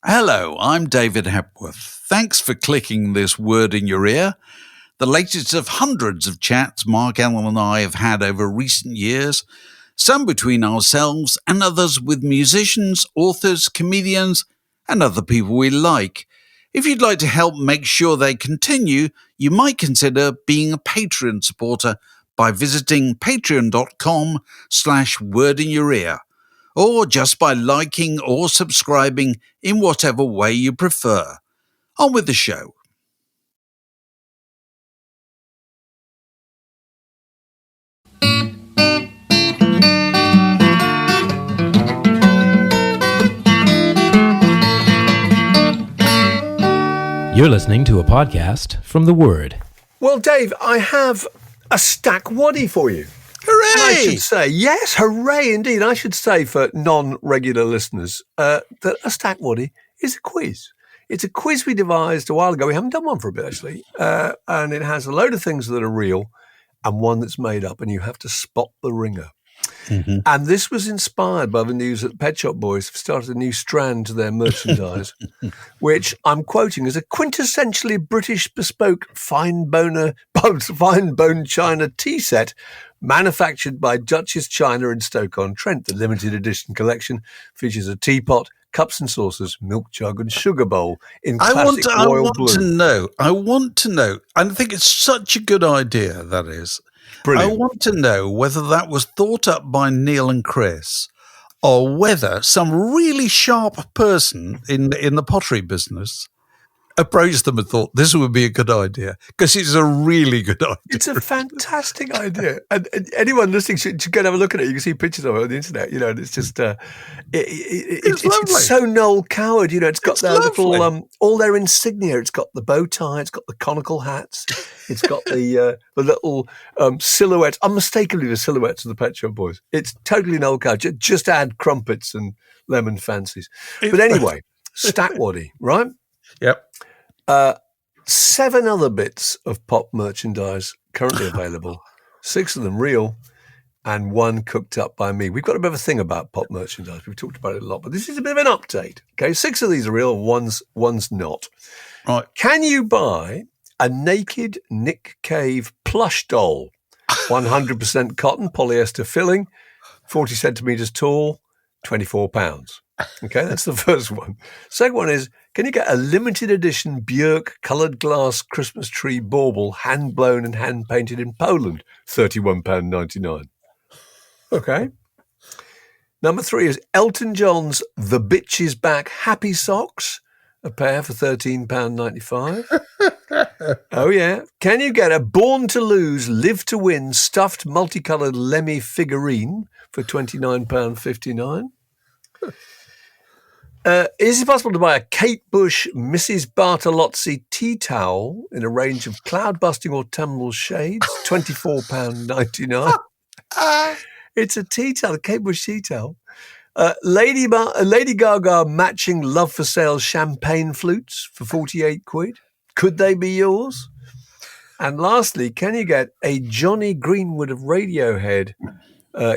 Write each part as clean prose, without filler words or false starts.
Hello, I'm David Hepworth. Thanks for clicking this word in your ear. The latest of hundreds of chats Mark Allen and I have had over recent years, some between ourselves and others with musicians, authors, comedians, and other people we like. If you'd like to help make sure they continue, you might consider being a Patreon supporter by visiting patreon.com/wordinyourear, or just by liking or subscribing in whatever way you prefer. On with the show. You're listening to a podcast from The Word. Well, Dave, I have a stack waddy for you. Hooray! And I should say, yes, hooray indeed. I should say for non-regular listeners that a stack waddy is a quiz. It's a quiz we devised a while ago. We haven't done one for a bit, actually. And it has a load of things that are real and one that's made up, and you have to spot the ringer. Mm-hmm. And this was inspired by the news that Pet Shop Boys have started a new strand to their merchandise, which I'm quoting as a quintessentially British bespoke fine bone china tea set manufactured by Duchess China in Stoke-on-Trent. The limited edition collection features a teapot, cups and saucers, milk jug and sugar bowl in classic royal blue. I want to know. I think it's such a good idea, that is. Brilliant. I want to know whether that was thought up by Neil and Chris, or whether some really sharp person in the pottery business approached them and thought this would be a good idea, because it's a really good idea. It's a fantastic idea, and anyone listening should go and have a look at it. You can see pictures of it on the internet, you know, and it's just it's so Noel Coward, you know. It's got their little all their insignia. It's got the bow tie, it's got the conical hats, it's got the little silhouettes, unmistakably the silhouettes of the Pet Shop Boys. It's totally Noel Coward. Just add crumpets and lemon fancies. But anyway, stack waddy, right? Yep. 7 other bits of pop merchandise currently available, 6 of them real, and 1 cooked up by me. We've got a bit of a thing about pop merchandise. We've talked about it a lot, but this is a bit of an update. Okay, 6 of these are real, one's not. Right. Can you buy a naked Nick Cave plush doll, 100% cotton, polyester filling, 40 centimetres tall, £24? Okay, that's the first one. Second one is, can you get a limited edition Björk coloured glass Christmas tree bauble, hand blown and hand painted in Poland, £31.99? Okay. Number 3 is Elton John's The Bitch Is Back Happy Socks, a pair for £13.95. Oh yeah. Can you get a Born to Lose, Live to Win stuffed multicoloured Lemmy figurine for £29.59? Is it possible to buy a Kate Bush Mrs. Bartolozzi tea towel in a range of cloud-busting or tumble shades? £24.99. It's a tea towel, a Kate Bush tea towel. Lady Gaga matching Love for Sale champagne flutes for £48. Could they be yours? And lastly, can you get a Jonny Greenwood of Radiohead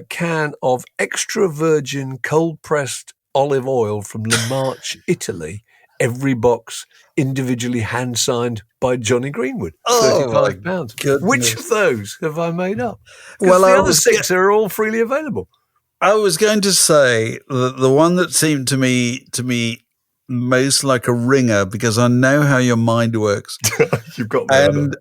can of extra virgin cold-pressed olive oil from Le Marche, Italy, every box individually hand-signed by Jonny Greenwood, £35. Which of those have I made up? Well, the other 6 are all freely available. I was going to say that the one that seemed to me most like a ringer, because I know how your mind works. You've got that.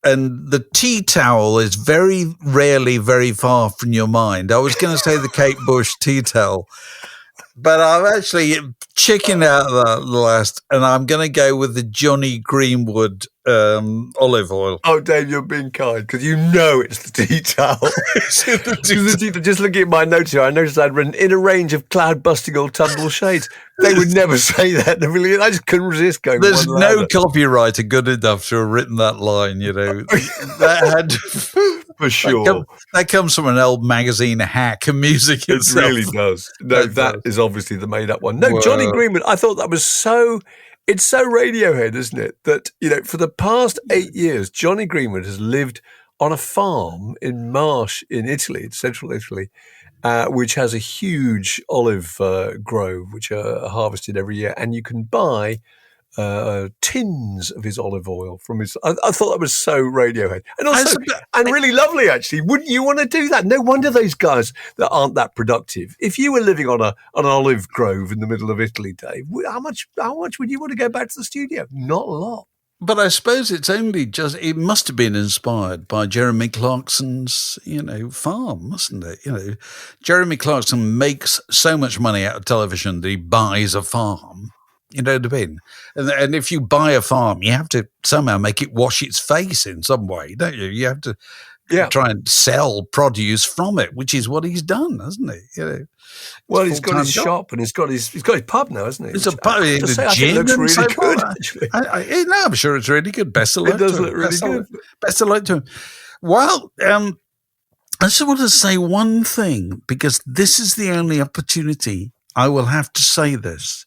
And the tea towel is very rarely very far from your mind. I was going to say the Kate Bush tea towel, but I've actually chickened out of that last, and I'm going to go with the Jonny Greenwood olive oil. Oh, Dave, you're being kind, because you know it's the tea towel. Just looking at my notes here, I noticed I'd written in a range of cloud-busting or tumble shades. They would never say that. I just couldn't resist going. There's no copywriter good enough to have written that line, you know. That had for sure. That comes from an old magazine hack and music itself. It really does. No, that is obviously the made-up one. No, Jonny Greenwood, I thought that was so... It's so Radiohead, isn't it? That, you know, for the past 8 years, Jonny Greenwood has lived on a farm in Marsh in Italy, in central Italy, which has a huge olive grove, which are harvested every year, and you can buy tins of his olive oil from his. I thought that was so Radiohead, and also and really lovely. Actually, wouldn't you want to do that? No wonder those guys that aren't that productive. If you were living on an olive grove in the middle of Italy, Dave, how much would you want to go back to the studio? Not a lot. But I suppose it's only it must have been inspired by Jeremy Clarkson's, farm, mustn't it? Jeremy Clarkson makes so much money out of television that he buys a farm. You know what I mean? And if you buy a farm, you have to somehow make it wash its face in some way, don't you? You have to try and sell produce from it, which is what he's done, hasn't he? Well, he's got his shop and he's got his pub now, hasn't he? It's a pub in the gym. It looks really good, actually. I'm sure it's really good. Best of luck to him. It does look really good. Best of luck to him. Well, I just want to say one thing, because this is the only opportunity I will have to say this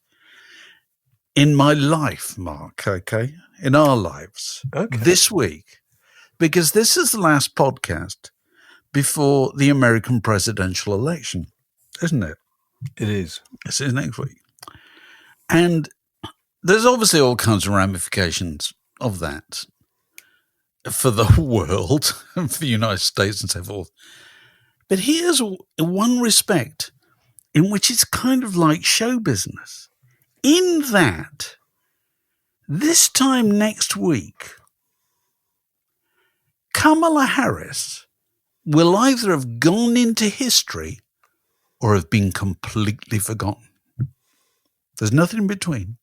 in my life, Mark, okay? In our lives, this week, because this is the last podcast before the American presidential election, isn't it? It is. This is next week. And there's obviously all kinds of ramifications of that for the world, for the United States and so forth. But here's one respect in which it's kind of like show business. In that, this time next week, Kamala Harris will either have gone into history or have been completely forgotten. There's nothing in between.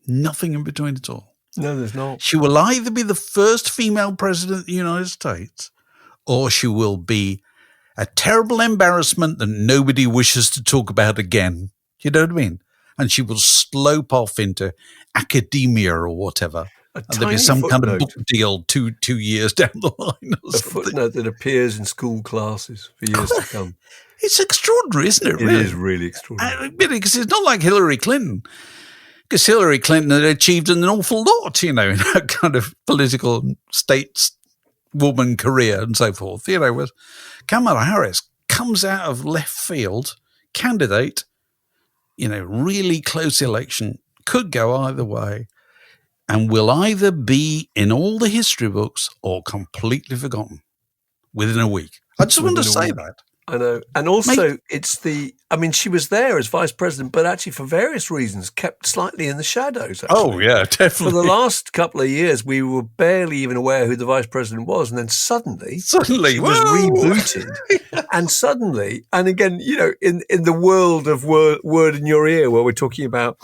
Nothing in between at all. No, there's not. She will either be the first female president of the United States, or she will be a terrible embarrassment that nobody wishes to talk about again. You know what I mean? And she will slope off into academia or whatever. And there'll be some kind of book deal two years down the line or something. A footnote that appears in school classes for years to come. It's extraordinary, isn't it? Really? It is really extraordinary. Because it's not like Hillary Clinton. Because Hillary Clinton had achieved an awful lot, in her kind of political stateswoman career and so forth. With Kamala Harris comes out of left field, candidate, really close election, could go either way, and will either be in all the history books or completely forgotten within a week. I just want to say that. I know. And also, she was there as vice president, but actually for various reasons kept slightly in the shadows. Actually. Oh, yeah, definitely. For the last couple of years, we were barely even aware who the vice president was. And then suddenly she was rebooted. And suddenly, and again, in the world of word in your ear, where we're talking about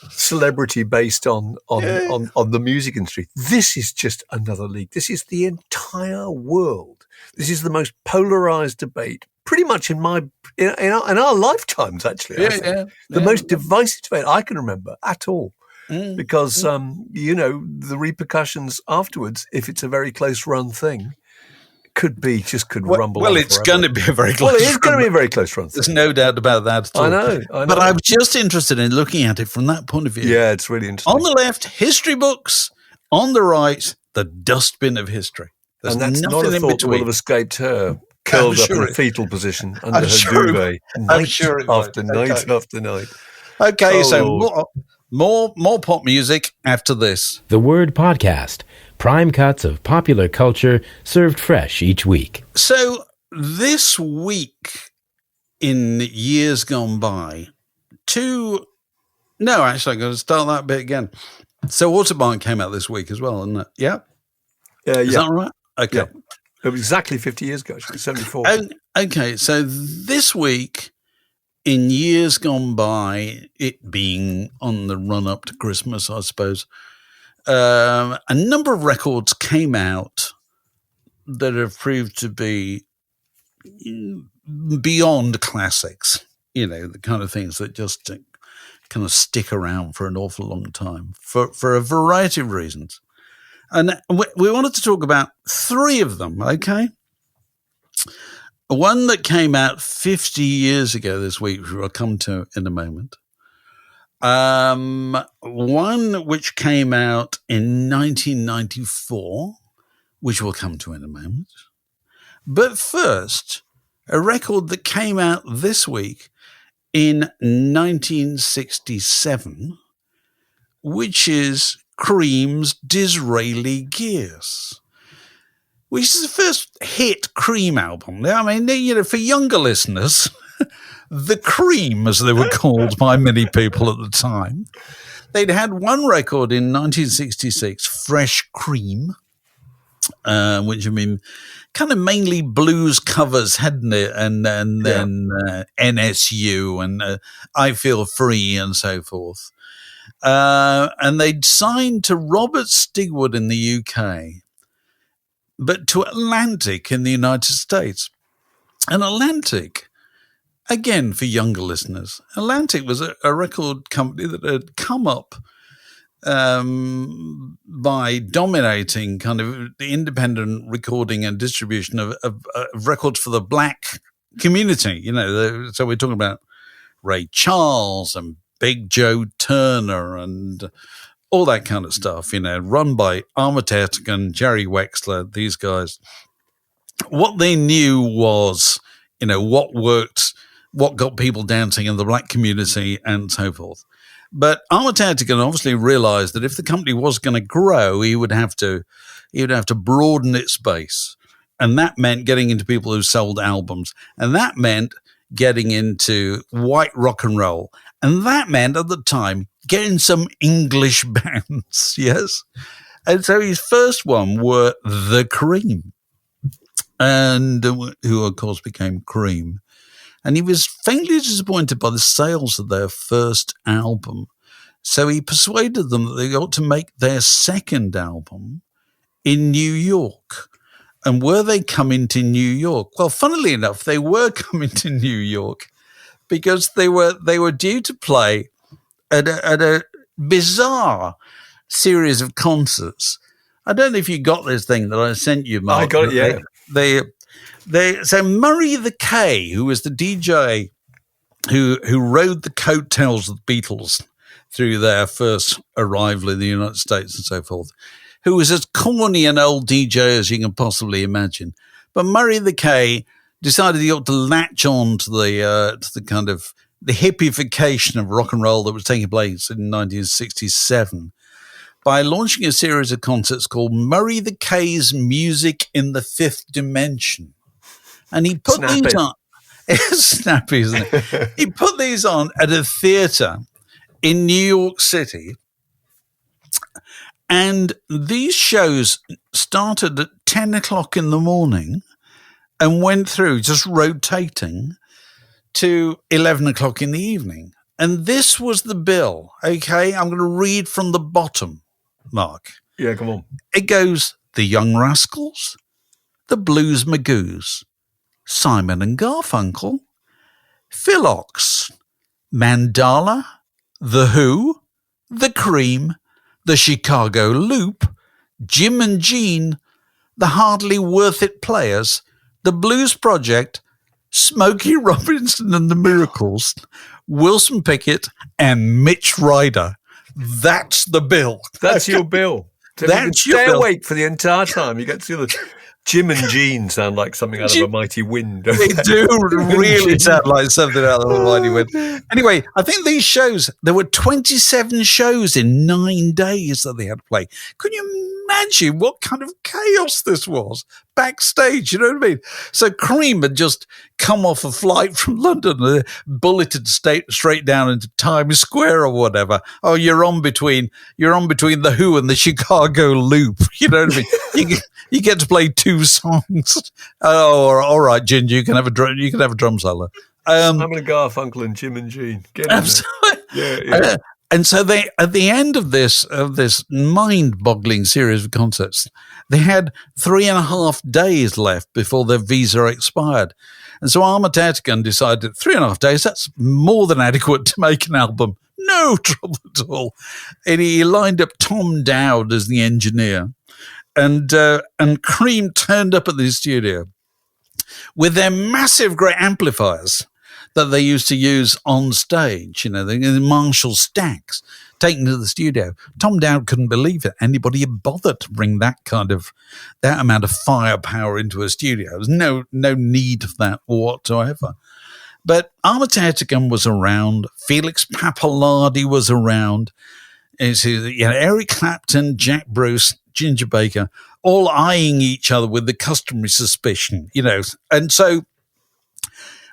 celebrity based on the music industry, this is just another league. This is the entire world. This is the most polarized debate, pretty much in our lifetimes, actually. The most divisive debate I can remember at all, because the repercussions afterwards, if it's a very close run thing, could rumble. Well, it's going to be a very close. Well, it is going to be a very close run. There's no doubt about that at all. I know. But I'm just interested in looking at it from that point of view. Yeah, it's really interesting. On the left, history books. On the right, the dustbin of history. There's and that's not a thought that will have escaped her, curled up in a fetal position under her duvet, night after night after night. Okay, so more pop music after this. The Word Podcast. Prime cuts of popular culture served fresh each week. So this week, in years gone by, I'm going to start that bit again. So Autobahn came out this week as well, isn't it? Yeah? Is that right? Okay. Yeah. It was exactly 50 years ago, actually, 74. Okay, so this week, in years gone by, it being on the run-up to Christmas, I suppose, a number of records came out that have proved to be beyond classics, the kind of things that just kind of stick around for an awful long time for a variety of reasons. And we wanted to talk about three of them, okay? One that came out 50 years ago this week, which we'll come to in a moment. One which came out in 1994, which we'll come to in a moment. But first, a record that came out this week in 1967, which is Cream's Disraeli Gears, which is the first hit Cream album. I mean, for younger listeners, the Cream, as they were called by many people at the time, they'd had one record in 1966, Fresh Cream, which, I mean, kind of mainly blues covers, hadn't it? And then NSU and I Feel Free and so forth. And they'd signed to Robert Stigwood in the UK, but to Atlantic in the United States. And Atlantic, again, for younger listeners, Atlantic was a record company that had come up by dominating kind of the independent recording and distribution of records for the black community. So we're talking about Ray Charles and Big Joe Turner and all that kind of stuff, run by Armitage and Jerry Wexler, these guys. What they knew was, what worked, what got people dancing in the black community and so forth. But Armitage obviously realized that if the company was going to grow, he would have to broaden its base. And that meant getting into people who sold albums. And that meant getting into white rock and roll. And that meant at the time getting some English bands, yes. And so his first one were The Cream, and who of course became Cream. And he was faintly disappointed by the sales of their first album. So he persuaded them that they ought to make their second album in New York. And were they coming to New York? Well, funnily enough, they were coming to New York because they were due to play at a bizarre series of concerts. I don't know if you got this thing that I sent you, Mark. I got it, yeah. So Murray the K, who was the DJ who rode the coattails of the Beatles through their first arrival in the United States and so forth, who was as corny an old DJ as you can possibly imagine. But Murray the K decided he ought to latch on to the kind of the hippification of rock and roll that was taking place in 1967 by launching a series of concerts called Murray the K's Music in the Fifth Dimension. And he put these on. It's snappy, isn't it? He put these on at a theater in New York City. And these shows started at 10 o'clock in the morning and went through, just rotating, to 11 o'clock in the evening. And this was the bill, okay? I'm going to read from the bottom, Mark. Yeah, come on. It goes, The Young Rascals, The Blues Magoos, Simon and Garfunkel, Philox, Mandala, The Who, The Cream, The Chicago Loop, Jim and Jean, The Hardly Worth It Players, The Blues Project, Smokey Robinson and the Miracles, Wilson Pickett, and Mitch Ryder. That's the bill. That's your bill. So That's you your stay bill. awake for the entire time. You get to see the Jim and Jean sound like something out of A Mighty Wind. They do really sound like something out of A Mighty Wind. Anyway, I think these shows, there were 27 shows in 9 days that they had to play. Can you imagine what kind of chaos this was backstage? You know what I mean? So Cream had just come off a flight from London, bulleted straight down into Times Square or whatever. Oh, you're on between The Who and the Chicago Loop. You know what I mean? You get to play 2 songs. Oh, all right, Ginger, you can have a drum solo. Simon and Garfunkel and Jim and Jean. Get in absolutely. There. Yeah. And so they, at the end of this mind-boggling series of concerts, they had 3.5 days left before their visa expired. And so Armitage decided 3.5 days, that's more than adequate to make an album. No trouble at all. And he lined up Tom Dowd as the engineer. And Cream turned up at the studio with their massive great amplifiers that they used to use on stage, the Marshall stacks taken to the studio. Tom Dowd couldn't believe it. Anybody had bothered to bring that amount of firepower into a studio. There was no need for that whatsoever. But Armitaticum was around. Felix Pappalardi was around. Eric Clapton, Jack Bruce, Ginger Baker, all eyeing each other with the customary suspicion, And so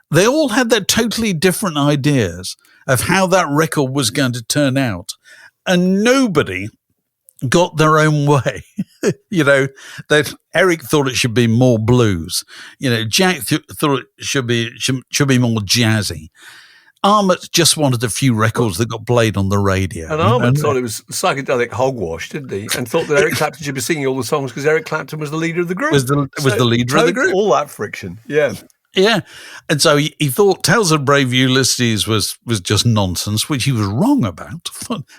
they all had their totally different ideas of how that record was going to turn out. And nobody got their own way. That Eric thought it should be more blues. Jack thought it should be more jazzy. Armit just wanted a few records that got played on the radio. And Armit thought it was psychedelic hogwash, didn't he? And thought that Eric Clapton should be singing all the songs because Eric Clapton was the leader of the group. Was the leader of the group. All that friction, yeah. Yeah. And so he thought Tales of Brave Ulysses was just nonsense, which he was wrong about.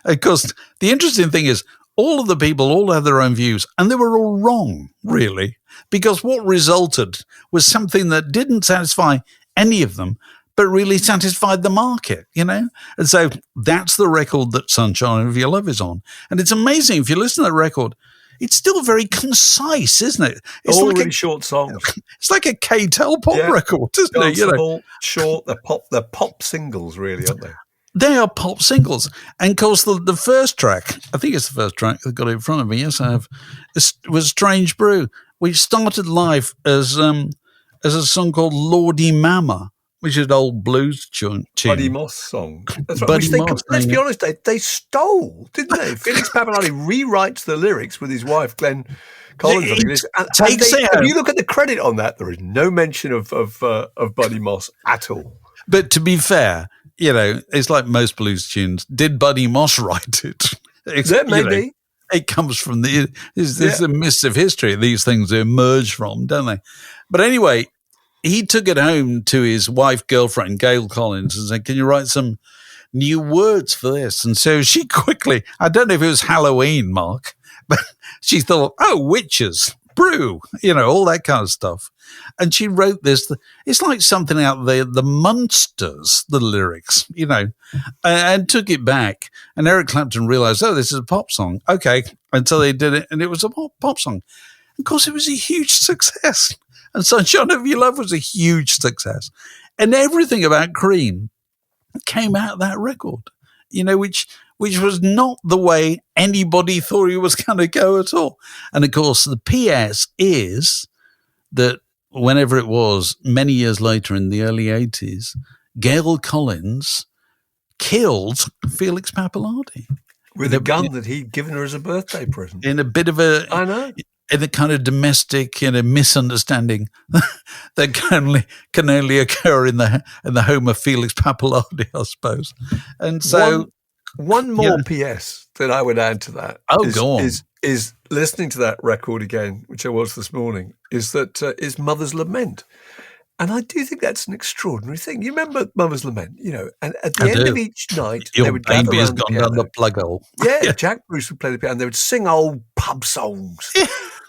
Because the interesting thing is, all of the people all had their own views, and they were all wrong, really, because what resulted was something that didn't satisfy any of them, but really satisfied the market, And so that's the record that Sunshine of Your Love is on. And it's amazing, if you listen to the record, it's still very concise, isn't it? It's all like really short songs. It's like a Cathal pop record, isn't it? Short, they're pop singles, really, aren't they? They are pop singles. And of course, the first track, I think it's the first track, I've got it in front of me, yes I have, was Strange Brew, which started life as a song called Lordy Mama, which is an old blues tune. Buddy Moss song. That's right. Let's be honest, they stole, didn't they? Felix Pappalardi rewrites the lyrics with his wife, Glenn Collins. If you look at the credit on that, there is no mention of Buddy Moss at all. But to be fair, it's like most blues tunes. Did Buddy Moss write it? Maybe. It comes from there's a mist of history. These things emerge from, don't they? But anyway, he took it home to his wife, girlfriend, Gail Collins, and said, can you write some new words for this? And so she quickly, I don't know if it was Halloween, Mark, but she thought, witches, brew, all that kind of stuff. And she wrote this. It's like something out there, the Munsters, the lyrics, and took it back. And Eric Clapton realized, this is a pop song. Okay. And so they did it, and it was a pop song. Of course, it was a huge success. And Sunshine of Your Love was a huge success. And everything about Cream came out of that record, which was not the way anybody thought it was going to go at all. And of course, the PS is that whenever it was, many years later in the early 80s, Gail Collins killed Felix Pappalardi. With a gun that he'd given her as a birthday present. In a bit of a... I know. In a kind of domestic, misunderstanding that can only occur in the home of Felix Pappalardi, I suppose. And so, one more PS that I would add to that. Go on. Is listening to that record again, which I was this morning. Is Mother's Lament, and I do think that's an extraordinary thing. You remember Mother's Lament, and at the end of each night, your they would gather baby has around the gone piano. down the plug hole. Yeah, Jack Bruce would play the piano, and they would sing old pub songs.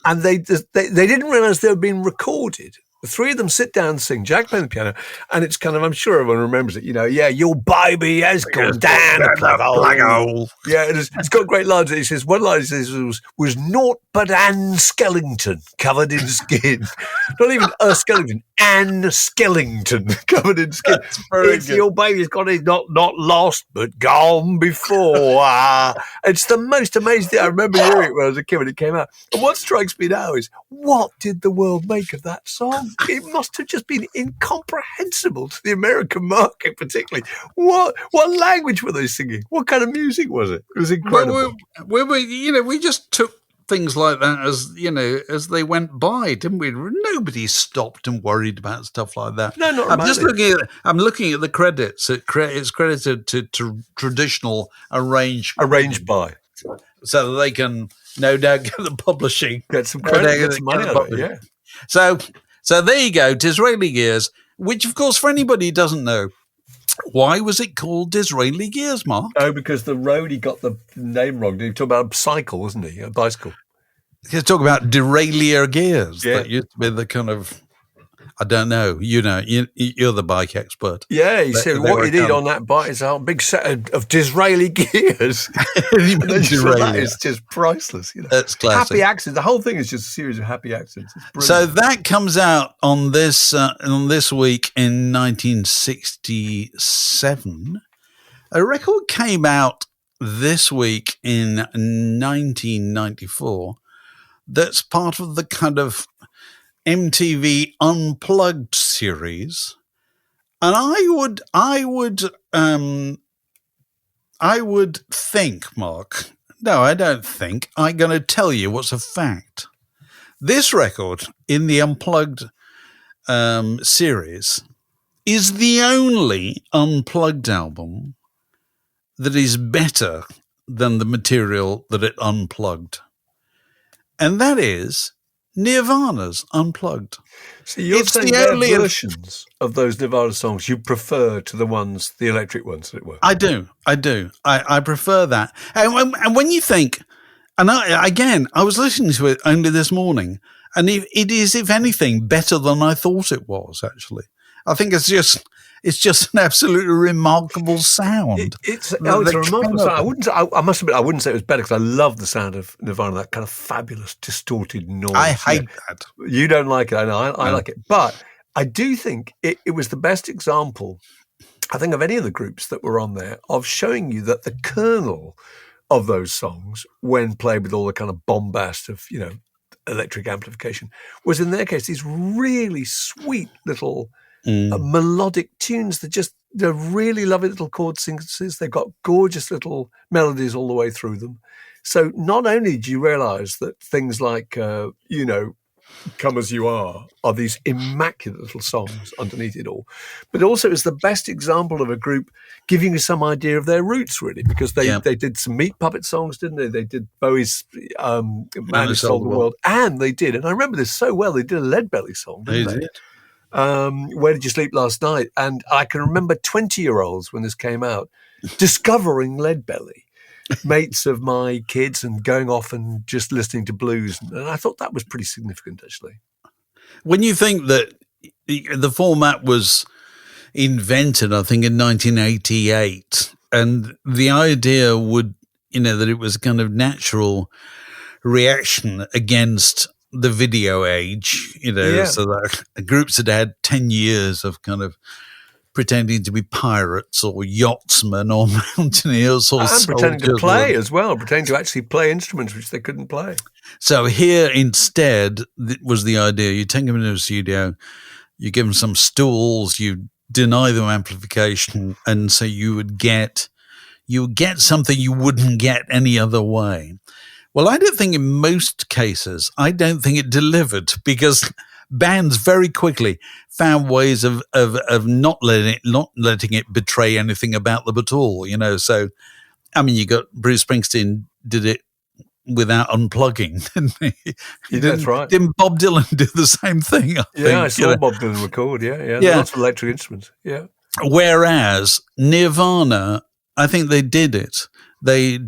And they didn't realise they were being recorded. The three of them sit down and sing, Jack playing the piano, and it's kind of, I'm sure everyone remembers it, your baby has gone down the plug hole. Yeah, it's got great lines. It says, one line says was naught but Anne Skellington covered in skin. Not even a skeleton, Anne Skellington covered in skin. If good. Your baby's got it, not lost, but gone before. It's the most amazing thing. I remember hearing it when I was a kid when it came out. And what strikes me now is, what did the world make of that song? It must have just been incomprehensible to the American market, particularly. What language were they singing? What kind of music was it? It was incredible. We just took things like that as they went by, didn't we? Nobody stopped and worried about stuff like that. No, not remotely. I'm looking at the credits. It's credited to traditional arranged by, so that they can no doubt get the publishing, get some credit, get some money out of it. Yeah. So there you go, Disraeli Gears, which, of course, for anybody who doesn't know, why was it called Disraeli Gears, Mark? Oh, because the roadie got the name wrong. He talked about a cycle, wasn't he? A bicycle. He was talking about derailleur gears. Yeah. That used to be the kind of I don't know. You're the bike expert. Yeah, he said what you need on that bike is a big set of Disraeli gears. That is just priceless. That's classic. Happy accidents. The whole thing is just a series of happy accidents. It's brilliant. So that comes out on this week in 1967. A record came out this week in 1994. That's part of the kind of MTV Unplugged series, and I would think, Mark. No, I don't think. I'm going to tell you what's a fact. This record in the Unplugged series is the only Unplugged album that is better than the material that it unplugged, and that is Nirvana's Unplugged. So you're saying the only versions of those Nirvana songs you prefer to the electric ones, as it were? I do. I prefer that. And when you think, and I was listening to it only this morning, and it is, if anything, better than I thought it was, actually. I think it's just an absolutely remarkable sound. It's a remarkable sound. I must admit, I wouldn't say it was better because I love the sound of Nirvana, that kind of fabulous, distorted noise. I hate that. You don't like it. I know. I like it. But I do think it was the best example, I think, of any of the groups that were on there, of showing you that the kernel of those songs, when played with all the kind of bombast of, electric amplification, was in their case these really sweet little melodic tunes they're really lovely little chord sequences. They've got gorgeous little melodies all the way through them. So not only do you realise that things like, Come As You Are these immaculate little songs underneath it all, but also it's the best example of a group giving you some idea of their roots, really, because they did some Meat Puppet songs, didn't they? They did Bowie's Man Who Sold the World, and they did, and I remember this so well, they did a Leadbelly song, didn't they? Where Did You Sleep Last Night? And I can remember 20-year-olds when this came out discovering Leadbelly, mates of my kids, and going off and just listening to blues. And I thought that was pretty significant, actually. When you think that the format was invented, I think, in 1988, and the idea that it was kind of natural reaction against the video age, so that groups had 10 years of kind of pretending to be pirates or yachtsmen or mountaineers or and pretending to play as well, pretending to actually play instruments which they couldn't play. So here instead was the idea: you take them into a studio, you give them some stools, you deny them amplification, and so you would get something you wouldn't get any other way. Well, I don't think in most cases, it delivered, because bands very quickly found ways of not letting it betray anything about them at all, So, I mean, you got Bruce Springsteen did it without unplugging, didn't he? That's right. Didn't Bob Dylan do the same thing? I think, I saw Bob Dylan record, yeah. Lots of electric instruments, yeah. Whereas Nirvana, I think they did it. They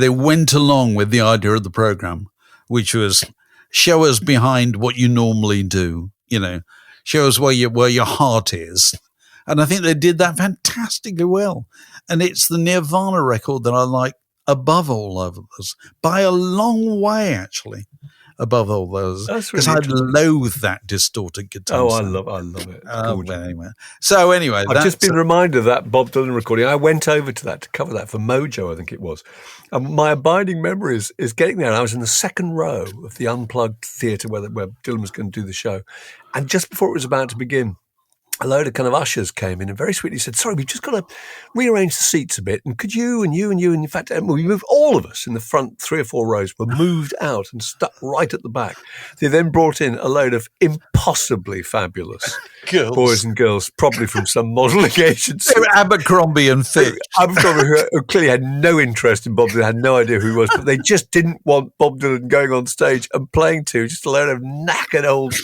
went along with the idea of the program, which was show us behind what you normally do, show us where your heart is. And I think they did that fantastically well. And it's the Nirvana record that I like above all others, by a long way, actually, above all those. Because I loathe that distorted guitar sound. I love it. Anyway. So anyway, I've just been reminded of that Bob Dylan recording. I went over to that to cover that for Mojo, I think it was. And my abiding memory is getting there. I was in the second row of the Unplugged theatre where Dylan was going to do the show. And just before it was about to begin, a load of kind of ushers came in and very sweetly said, sorry, we've just got to rearrange the seats a bit. And could you and you and you, and in fact, we moved all of us in the front 3 or 4 rows were moved out and stuck right at the back. They then brought in a load of impossibly fabulous boys and girls, probably from some modelling agency. Abercrombie and Fitch. Abercrombie, who clearly had no interest in Bob Dylan, had no idea who he was, but they just didn't want Bob Dylan going on stage and playing to just a load of knackered old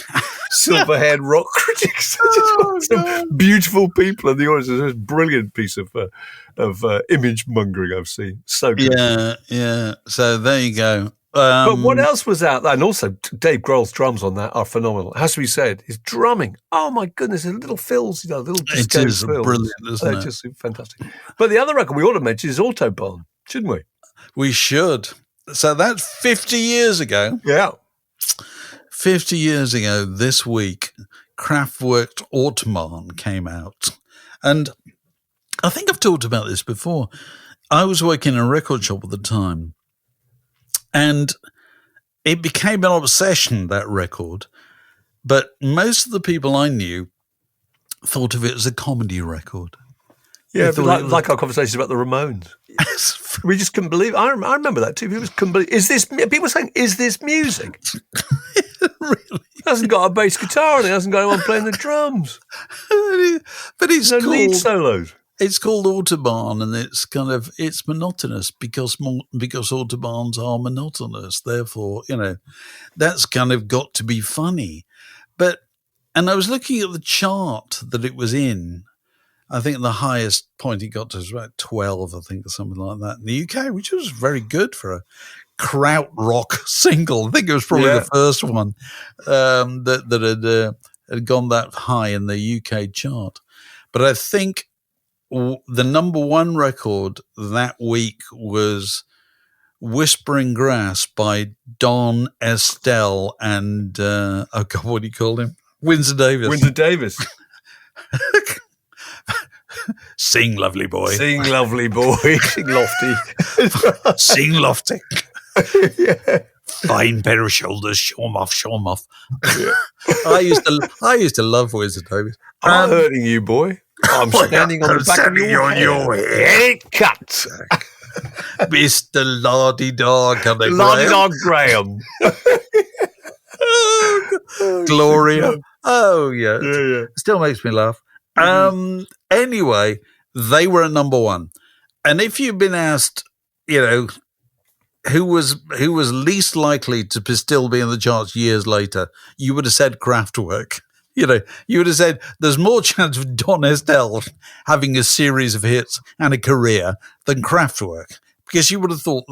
silver-haired rock critics. Some beautiful people in the audience. It's a brilliant piece of image mongering I've seen. So good. Yeah. So there you go. But what else was out there? And also, Dave Grohl's drums on that are phenomenal. It has to be said. His drumming, oh my goodness, his little fills, little disco It is fills. brilliant, isn't it? Just fantastic. But the other record we ought to mention is Autobahn, shouldn't we? We should. So that's 50 years ago. Yeah. 50 years ago this week, Kraftwerk's Autobahn came out. And I think I've talked about this before. I was working in a record shop at the time, and it became an obsession, that record. But most of the people I knew thought of it as a comedy record. Yeah, like our conversations about the Ramones. We just couldn't believe it. I remember that too. People just couldn't believe. People were saying, "Is this music?" Really? It hasn't got a bass guitar and it hasn't got anyone playing the drums. But it's no lead solos. It's called Autobahn, and it's monotonous because Autobahns are monotonous. Therefore, that's kind of got to be funny. And I was looking at the chart that it was in. I think the highest point it got to was about 12, I think, or something like that in the UK, which was very good for a krautrock single. I think it was probably the first one that had gone that high in the UK chart. But I think the number one record that week was Whispering Grass by Don Estelle and, what do you call him? Windsor Davis. Windsor Davis. Sing, lovely boy. Sing, lovely boy. Sing lofty. Sing lofty. Yeah. Fine pair of shoulders. Show 'em off. Show 'em off. Yeah. I used to love Windsor Davis. I'm hurting you, boy. I'm standing on the back of your head. It cuts. Mr. Lardy Dog. Lardy Dog Graham. Gloria. Oh, yeah. Yeah. Still makes me laugh. Anyway, they were at number one. And if you've been asked, who was least likely to still be in the charts years later, you would have said Kraftwerk. You would have said there's more chance of Don Estelle having a series of hits and a career than Kraftwerk, because you would have thought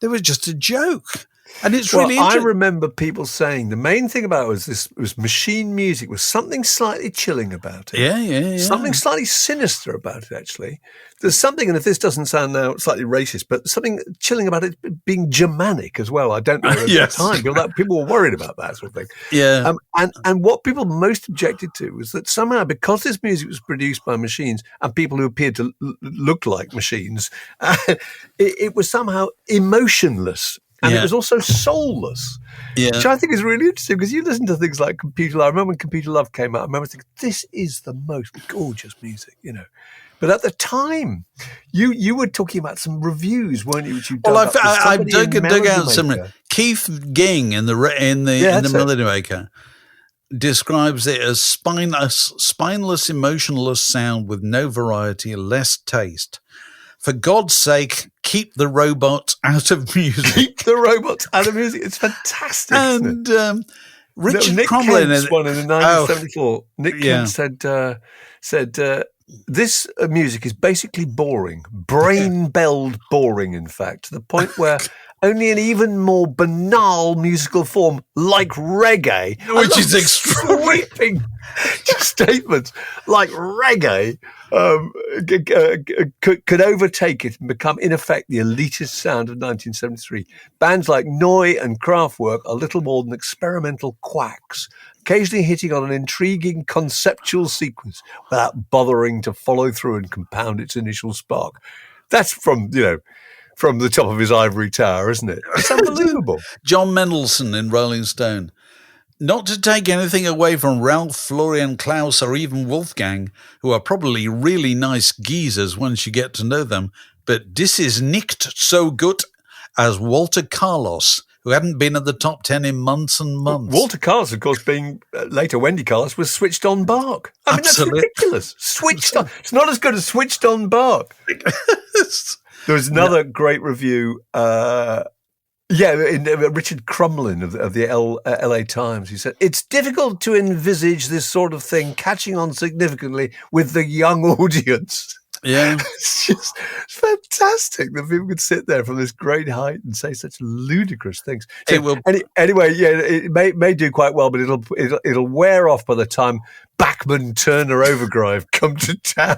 they were just a joke. And it's really I remember people saying the main thing about it was machine music, was something slightly chilling about it. Yeah. Something slightly sinister about it, actually. There's something, and if this doesn't sound now slightly racist, but something chilling about it being Germanic as well. I don't know at the time. People were worried about that sort of thing. Yeah. And what people most objected to was that somehow, because this music was produced by machines and people who appeared to look like machines, it was somehow emotionless. And it was also soulless, which I think is really interesting, because you listen to things like Computer Love. I remember when Computer Love came out, I remember thinking, this is the most gorgeous music, But at the time, you were talking about some reviews, weren't you? Which you I dug out some. Keith Ging in the Melody Maker describes it as spineless, emotionless sound with no variety, less taste. For God's sake, keep the robots out of music. Keep the robots out of music. It's fantastic. And Richard Nick Cromlin Kent's one in 1974. Nick Kent said this music is basically boring, brain-belled boring, in fact, to the point where only an even more banal musical form like reggae, which is sweeping statements like reggae, could overtake it and become, in effect, the elitist sound of 1973. Bands like Neu! And Kraftwerk are little more than experimental quacks, occasionally hitting on an intriguing conceptual sequence without bothering to follow through and compound its initial spark. That's from the top of his ivory tower, isn't it? It's unbelievable. John Mendelsohn in Rolling Stone. Not to take anything away from Ralph, Florian Klaus, or even Wolfgang, who are probably really nice geezers once you get to know them, but this is nicht so gut as Walter Carlos, who hadn't been at the top 10 in months and months. Walter Carlos, of course, being later Wendy Carlos, was Switched On Bark. I mean, Absolutely. That's ridiculous. Switched On. It's not as good as Switched On Bark. There was another great review. Richard Crumlin of the LA Times. He said, it's difficult to envisage this sort of thing catching on significantly with the young audience. Yeah. It's fantastic that people could sit there from this great height and say such ludicrous things. So, anyway, yeah, it may do quite well, but it'll wear off by the time Bachman Turner Overdrive come to town.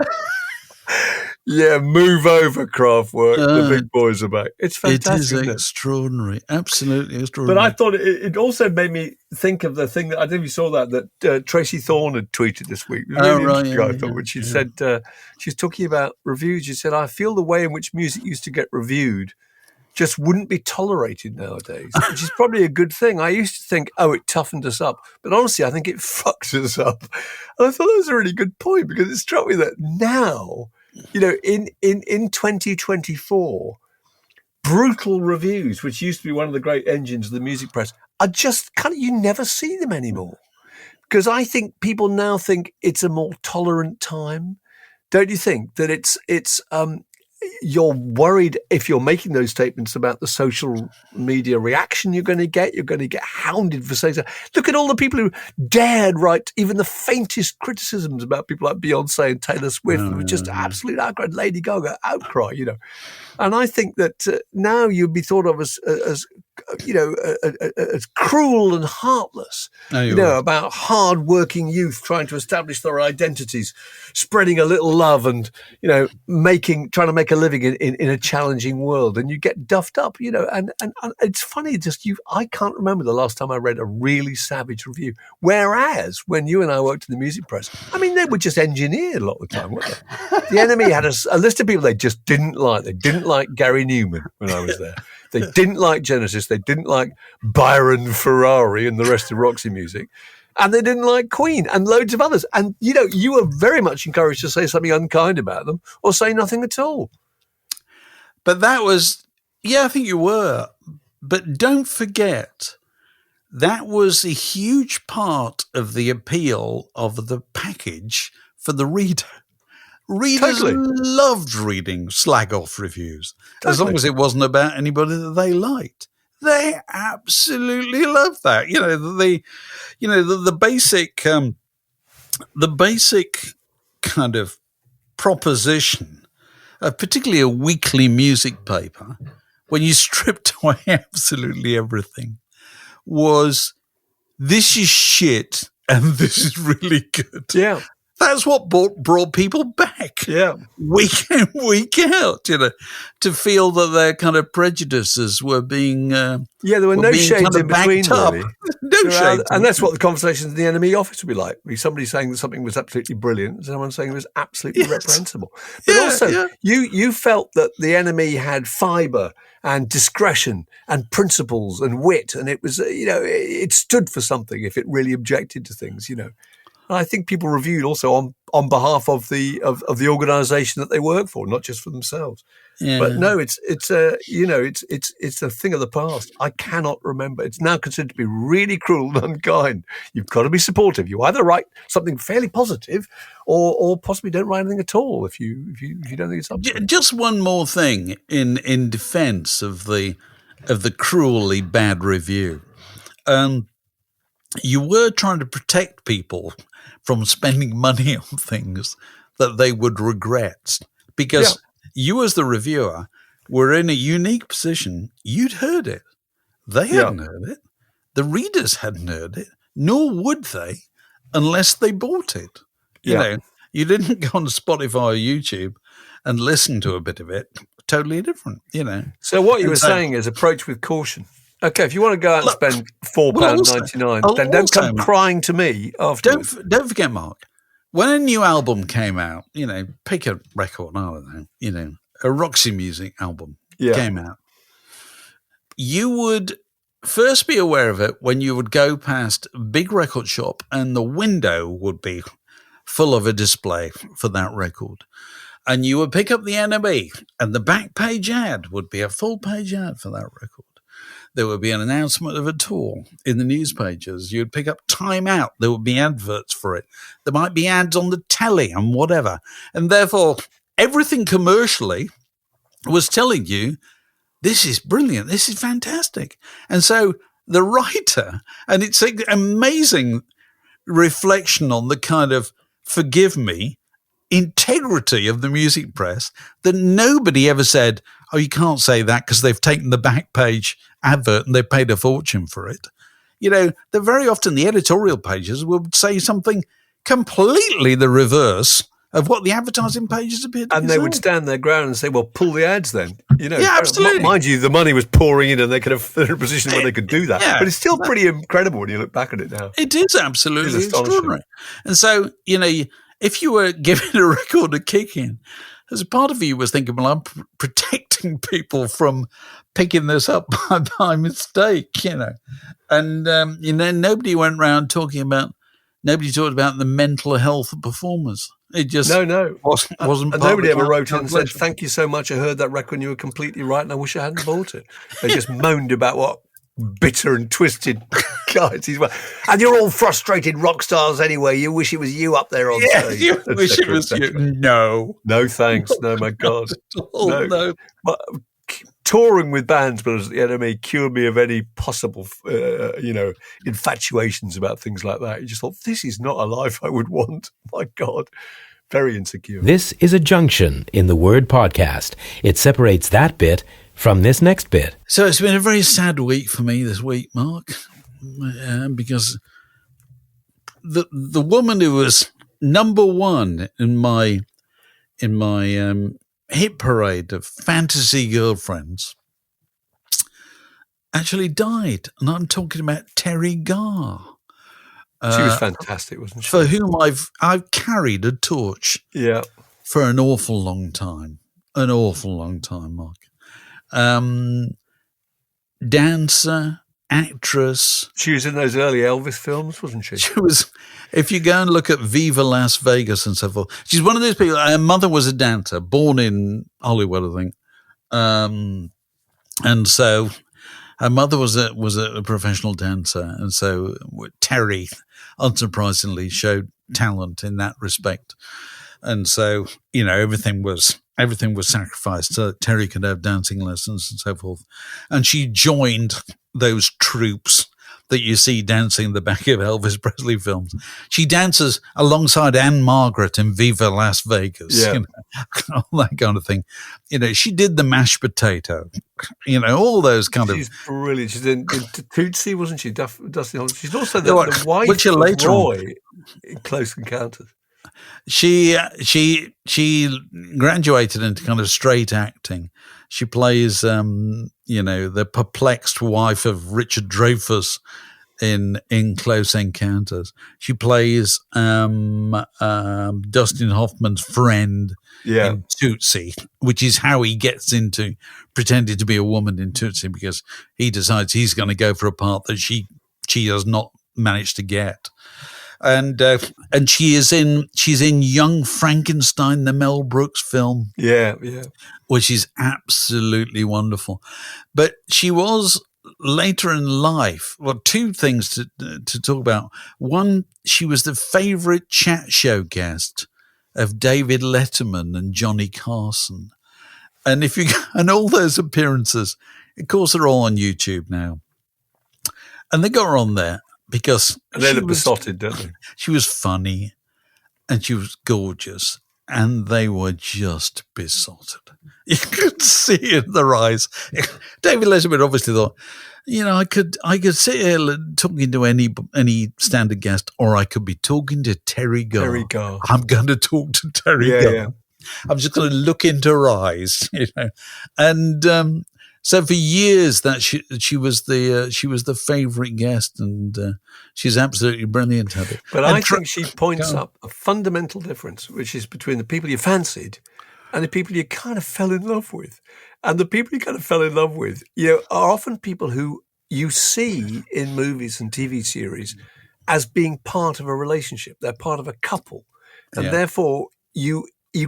Yeah, move over, Kraftwerk. The big boys are back. It's fantastic. It is extraordinary. Absolutely extraordinary. But I thought it also made me think of the thing that I don't know if you saw that Tracy Thorn had tweeted this week. It was really interesting, I thought, when she said she's talking about reviews. She said, "I feel the way in which music used to get reviewed just wouldn't be tolerated nowadays," which is probably a good thing. I used to think, it toughened us up, but honestly, I think it fucked us up. And I thought that was a really good point, because it struck me that now, in 2024, brutal reviews, which used to be one of the great engines of the music press, are just you never see them anymore. Because I think people now think it's a more tolerant time. Don't you think that it's you're worried if you're making those statements about the social media reaction you're going to get hounded for saying so. Look at all the people who dared write even the faintest criticisms about people like Beyonce and Taylor Swift, who were just absolute outcry, Lady Gaga outcry, And I think that now you'd be thought of as cruel and heartless, about hard-working youth trying to establish their identities, spreading a little love and, trying to make a living in a challenging world. And you get duffed up, and it's funny, I can't remember the last time I read a really savage review. Whereas when you and I worked in the music press, they were just engineered a lot of the time, weren't they? The Enemy had a list of people they just didn't like. They didn't like Gary Newman when I was there. They didn't like Genesis. They didn't like Byron Ferrari and the rest of Roxy Music. And they didn't like Queen and loads of others. And, you were very much encouraged to say something unkind about them or say nothing at all. But that was, I think you were. But don't forget, that was a huge part of the appeal of the package for the reader. Readers loved reading slag-off reviews, as long as it wasn't about anybody that they liked. They absolutely loved that. The basic kind of proposition of particularly a weekly music paper, when you stripped away absolutely everything, was this is shit and this is really good. Yeah. That's what brought people back, week in, week out, to feel that their kind of prejudices were being there were no shades in between, really. No shades. And that's what the conversations in the Enemy office would be like. Somebody saying that something was absolutely brilliant, and someone saying it was absolutely reprehensible. But you felt that the Enemy had fibre and discretion and principles and wit, and it was, it stood for something if it really objected to things, And I think people reviewed also on behalf of the organisation that they work for, not just for themselves. Yeah. But no, it's a thing of the past. I cannot remember. It's now considered to be really cruel and unkind. You've got to be supportive. You either write something fairly positive, or possibly don't write anything at all if you don't think it's up to it. Just one more thing in defence of the cruelly bad review. You were trying to protect people from spending money on things that they would regret, because you as the reviewer were in a unique position. You'd heard it. They hadn't heard it. The readers hadn't heard it, nor would they unless they bought it. You didn't go on Spotify or YouTube and listen to a bit of it. Totally different, So what you were saying is approach with caution. Okay, if you want to go out and spend £4.99, then don't come crying to me afterwards. Don't forget, Mark, when a new album came out, pick a record, I don't know, a Roxy Music album came out, you would first be aware of it when you would go past a big record shop and the window would be full of a display for that record. And you would pick up the Enemy and the back page ad would be a full page ad for that record. There would be an announcement of a tour in the news pages. You'd pick up Time Out. There would be adverts for it. There might be ads on the telly and whatever. And therefore, everything commercially was telling you, this is brilliant. This is fantastic. And so the writer, and it's an amazing reflection on the kind of, forgive me, integrity of the music press that nobody ever said, oh, you can't say that because they've taken the back page advert and they paid a fortune for it. You know, that very often the editorial pages would say something completely the reverse of what the advertising pages appeared to be. And they would stand their ground and say, well, pull the ads then. You know, yeah, absolutely. Mind you, the money was pouring in and they could have been in a position where they could do that. Yeah, but it's still pretty incredible when you look back at it now. It is absolutely extraordinary. And so, you know, if you were giving a record a kick in, as a part of you was thinking, well, I'm protecting people from picking this up by mistake, you know. And, you know, nobody went around talking about the mental health of performers. It just wasn't and nobody ever wrote in and said, thank you so much, I heard that record and you were completely right and I wish I hadn't bought it. They just moaned about what bitter and twisted guys these were. And you're all frustrated rock stars anyway. You wish it was you up there on stage. You wish it was you. No. No thanks. No, my God. No. But touring with bands, but as the enemy cured me of any possible, infatuations about things like that. You just thought, this is not a life I would want. My God. Very insecure. This is a junction in the word podcast. It separates that bit from this next bit. So it's been a very sad week for me this week, Mark, because the woman who was number one in my hit parade of fantasy girlfriends actually died, and I'm talking about Teri Garr. She was fantastic, wasn't she? For whom I've carried a torch, for an awful long time, Mark. Dancer, actress. She was in those early Elvis films, wasn't she? She was. If you go and look at Viva Las Vegas and so forth, she's one of those people. Her mother was a dancer, born in Hollywood, I think, and so her mother was a professional dancer, and so Teri, unsurprisingly, showed talent in that respect, and so you know everything was sacrificed so that Teri could have dancing lessons and so forth, and she joined those troops that you see dancing in the back of Elvis Presley films. She dances alongside Anne Margaret in Viva Las Vegas, you know, all that kind of thing. You know, she did the mashed potato, you know, all those kind She's brilliant. She's in Tootsie, wasn't she? Dusty Holmes. She's also the wife of Roy in Close Encounters. She graduated into kind of straight acting. She plays, the perplexed wife of Richard Dreyfuss in Close Encounters. She plays Dustin Hoffman's friend in Tootsie, which is how he gets into pretending to be a woman in Tootsie, because he decides he's going to go for a part that she does not manage to get. And she's in Young Frankenstein, the Mel Brooks film. Yeah. Which is absolutely wonderful. But she was later in life, well, two things to talk about. One, she was the favorite chat show guest of David Letterman and Johnny Carson. And and all those appearances, of course, they're all on YouTube now. And they got her on there because they look besotted, don't they? She was funny and she was gorgeous, and they were just besotted. You could see it in their eyes. David Letterman obviously thought, you know, I could sit here talking to any standard guest, or I could be talking to Teri Garr. I'm going to talk to Teri Garr. Yeah. I'm just going to look into her eyes, you know. And so for years that she was the favorite guest, and she's absolutely brilliant at it. But I think she points up a fundamental difference, which is between the people you fancied and the people you kind of fell in love with. And the people you kind of fell in love with, you know, are often people who you see in movies and TV series as being part of a relationship. They're part of a couple. And therefore you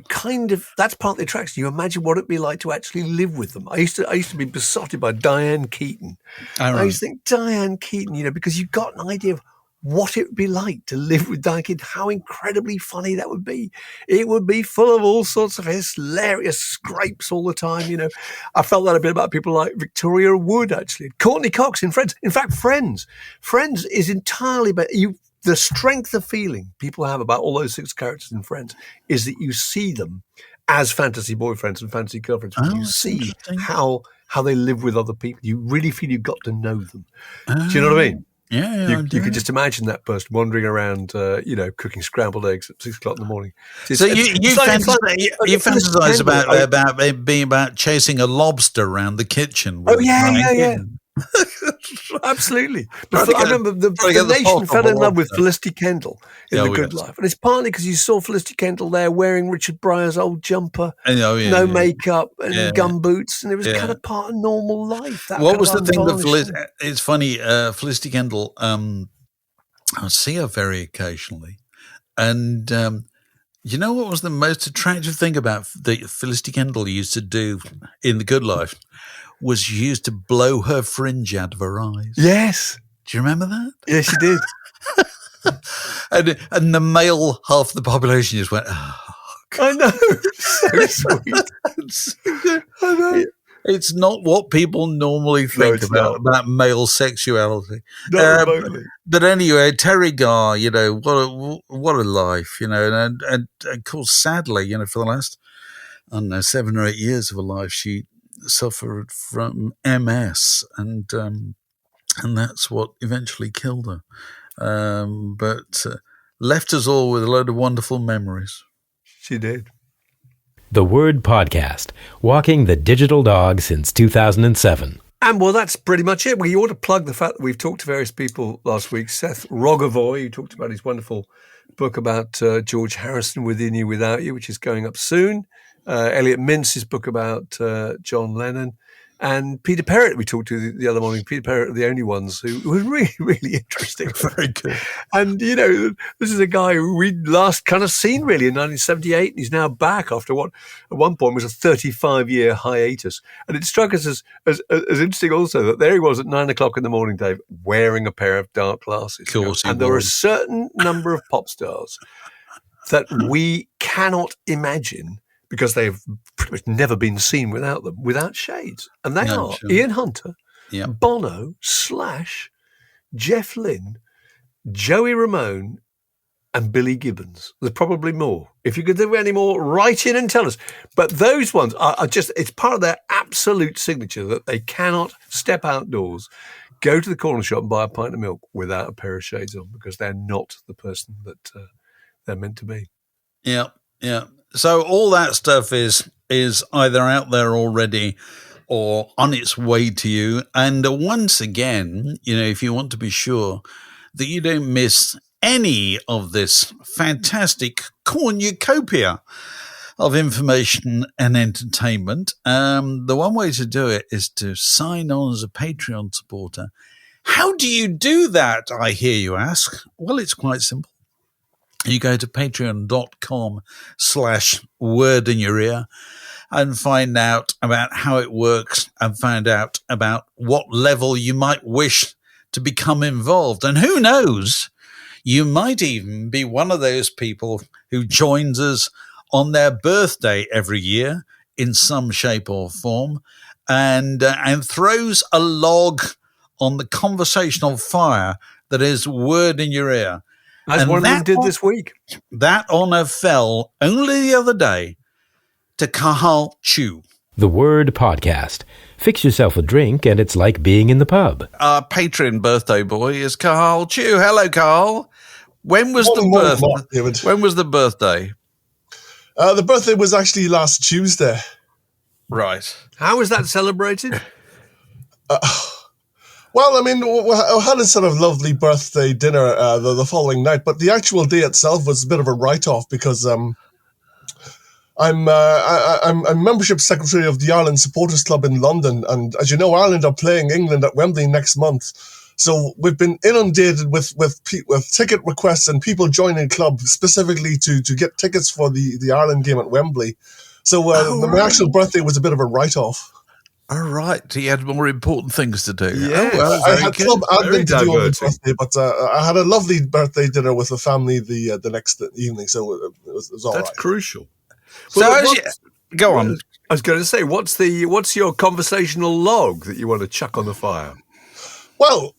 kind of, that's part of the attraction. You imagine what it'd be like to actually live with them. I used to be besotted by Diane Keaton. I used to think Diane Keaton, you know, because you got an idea of what it would be like to live with Diane Keaton, how incredibly funny that would be. It would be full of all sorts of hilarious scrapes all the time, you know. I felt that a bit about people like Victoria Wood, actually. Courtney Cox in Friends. In fact, Friends is entirely, but the strength of feeling people have about all those 6 characters in Friends is that you see them as fantasy boyfriends and fantasy girlfriends. You see how they live with other people. You really feel you've got to know them. Do you know what I mean? Yeah, you could just imagine that person wandering around, cooking scrambled eggs at 6 o'clock in the morning. So you fantasize about chasing a lobster around the kitchen. Oh yeah. Absolutely. I remember the nation fell in love with Felicity Kendall in The Good Life. And it's partly because you saw Felicity Kendall there wearing Richard Pryor's old jumper, no makeup and gumboots, and it was kind of part of normal life. What was the thing that it's funny, Felicity Kendall, I see her very occasionally. And you know what was the most attractive thing about that Felicity Kendall used to do in The Good Life? Was used to blow her fringe out of her eyes. Yes. Do you remember that? Yes, she did. and the male half of the population just went, oh, I know. So sweet. I know. It's not what people normally think about male sexuality. But anyway, Teri Garr, what a life, and of course, sadly, for the last, 7 or 8 years of her life, she suffered from MS, and that's what eventually killed her. But left us all with a load of wonderful memories. She did. The Word Podcast, walking the digital dog since 2007. And well, that's pretty much it. We ought to plug the fact that we've talked to various people last week. Seth Rogovoy, who talked about his wonderful book about George Harrison, Within You, Without You, which is going up soon. Elliot Mintz's book about John Lennon, and Peter Perrett we talked to the other morning. Peter Perrett are the only ones who was really, really interesting. Very good. And, this is a guy who we'd last kind of seen really in 1978, and he's now back after what at one point was a 35-year hiatus. And it struck us as interesting also that there he was at 9 o'clock in the morning, Dave, wearing a pair of dark glasses. Of course, and there are a certain number of pop stars that we cannot imagine because they've pretty much never been seen without them, without shades. And they are Ian Hunter, Bono, Slash, Jeff Lynne, Joey Ramone, and Billy Gibbons. There's probably more. If you could do any more, write in and tell us. But those ones are just, it's part of their absolute signature that they cannot step outdoors, go to the corner shop and buy a pint of milk without a pair of shades on, because they're not the person that they're meant to be. Yeah. So all that stuff is either out there already or on its way to you. And once again, if you want to be sure that you don't miss any of this fantastic cornucopia of information and entertainment, the one way to do it is to sign on as a Patreon supporter. How do you do that, I hear you ask? Well, it's quite simple. You go to patreon.com/wordinyour-ear and find out about how it works and find out about what level you might wish to become involved. And who knows, you might even be one of those people who joins us on their birthday every year in some shape or form and throws a log on the conversational fire that is Word in Your Ear. As one of them did this week. That honour fell only the other day to Cathal Chu. The Word Podcast. Fix yourself a drink and it's like being in the pub. Our Patreon birthday boy is Cathal Chu. Hello, Carl. When was the birthday? The birthday was actually last Tuesday. Right. How was that celebrated? Well, I mean, I had a sort of lovely birthday dinner the following night, but the actual day itself was a bit of a write-off because I'm membership secretary of the Ireland Supporters Club in London, and as you know, Ireland are playing England at Wembley next month. So we've been inundated with ticket requests and people joining the club specifically to get tickets for the Ireland game at Wembley. So my actual birthday was a bit of a write-off. All right. He had more important things to do. Yeah. I had club admin to do on the birthday, but I had a lovely birthday dinner with the family the next evening, so it was all right. That's crucial. So go on. I was going to say, what's your conversational log that you want to chuck on the fire? Well,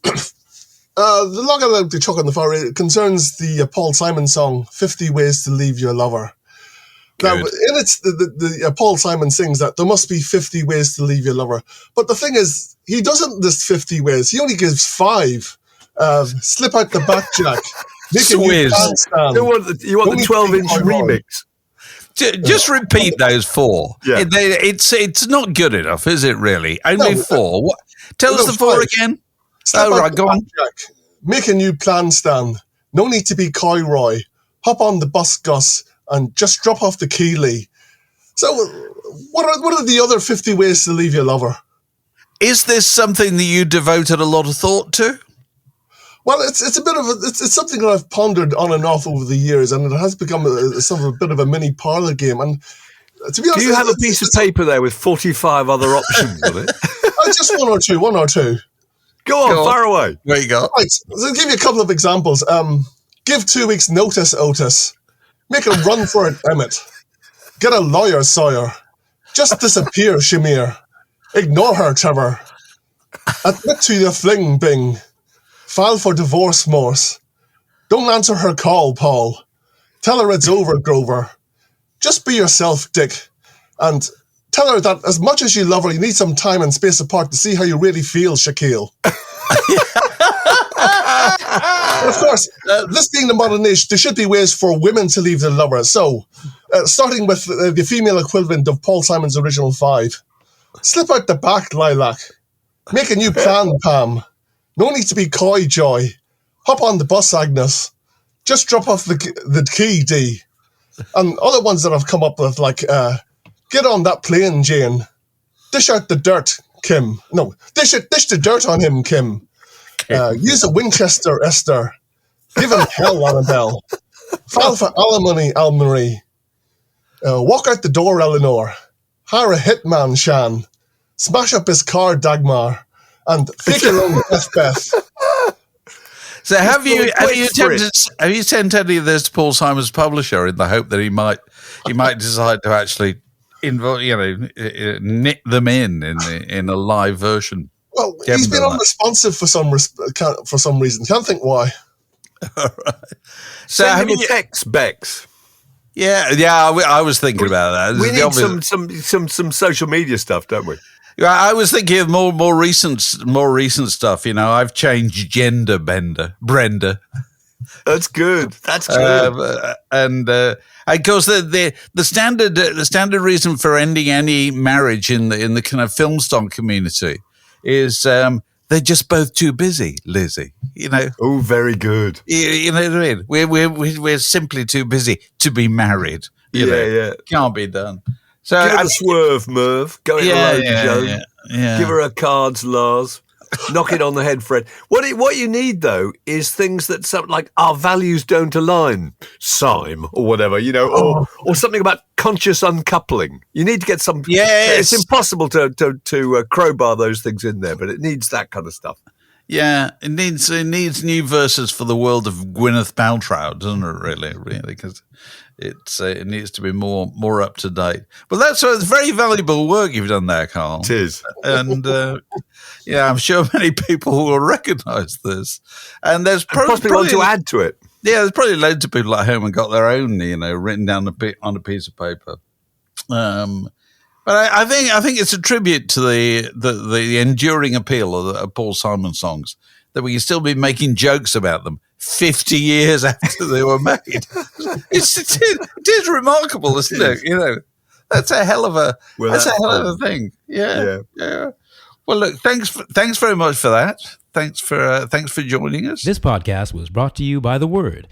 The log I like to chuck on the fire concerns the Paul Simon song, 50 Ways to Leave Your Lover. Now, in it, the Paul Simon sings that there must be 50 ways to leave your lover. But the thing is, he doesn't list 50 ways. He only gives 5. Slip out the back, Jack. Make a new handstand. You want the 12-inch remix? Just repeat those 4. Yeah. It's not good enough, is it really? Only 4. Tell us the 4 again. Go on. Jack. Make a new plan stand. No need to be coy, Roy. Hop on the bus, Gus, and just drop off the key, Lee. So, what are the other 50 ways to leave your lover? Is this something that you devoted a lot of thought to? Well, it's something that I've pondered on and off over the years, and it has become a bit of a mini parlor game. And to be honest, do you have a piece of paper there with 45 other options on it? Just one or two. Go on, fire away. There you go. Right, so I'll give you a couple of examples. Give 2 weeks' notice, Otis. Make a run for it, Emmett. Get a lawyer, Sawyer. Just disappear, Shamir. Ignore her, Trevor. Admit to your fling, Bing. File for divorce, Morse. Don't answer her call, Paul. Tell her it's over, Grover. Just be yourself, Dick. And tell her that as much as you love her, you need some time and space apart to see how you really feel, Shaquille. But of course, this being the modern age, there should be ways for women to leave their lovers. So, starting with the female equivalent of Paul Simon's original 5. Slip out the back, Lilac. Make a new plan, Pam. No need to be coy, Joy. Hop on the bus, Agnes. Just drop off the key, D. And other ones that I've come up with, like, get on that plane, Jane. Dish out the dirt, Kim. No, dish the dirt on him, Kim. Use a Winchester, Esther. Give him hell, Annabelle. File for alimony, Almarie. Walk out the door, Eleanor. Hire a hitman, Shan. Smash up his car, Dagmar. And fake your own death, Beth. So have you sent any of this to Paul Simon's publisher in the hope that he might decide to actually knit them in a live version? Well, he's been unresponsive for some reason. Can't think why. All right. So have you text Bex? Yeah. I was thinking about that. We need some social media stuff, don't we? Yeah, I was thinking of more recent stuff. You know, I've changed gender, Brenda. That's good. That's good. And of course, the standard reason for ending any marriage in the kind of film star community is they're just both too busy, Lizzie. You know. Oh, very good. You know what I mean? We're simply too busy to be married. You know? Can't be done. So give it a swerve, Merv. Go it alone, Joe. Yeah. Give her a cards, Lars. Knock it on the head, Fred. What you need, though, is things that like our values don't align, Sime, or whatever, you know, or something about conscious uncoupling. You need to get some. Yes. It's impossible to crowbar those things in there, but it needs that kind of stuff. Yeah, it needs new verses for the world of Gwyneth Paltrow, doesn't it? Really, because it needs to be more up to date. But that's very valuable work you've done there, Carl. It is, and I'm sure many people will recognise this. And there's probably want to add to it. Yeah, there's probably loads of people at home and got their own, written down on a piece of paper. But I think it's a tribute to the enduring appeal of Paul Simon songs that we can still be making jokes about them 50 years after they were made. It is remarkable, isn't it? You know, that's a hell of a thing. Yeah. Well, look, thanks very much for that. Thanks for joining us. This podcast was brought to you by The Word.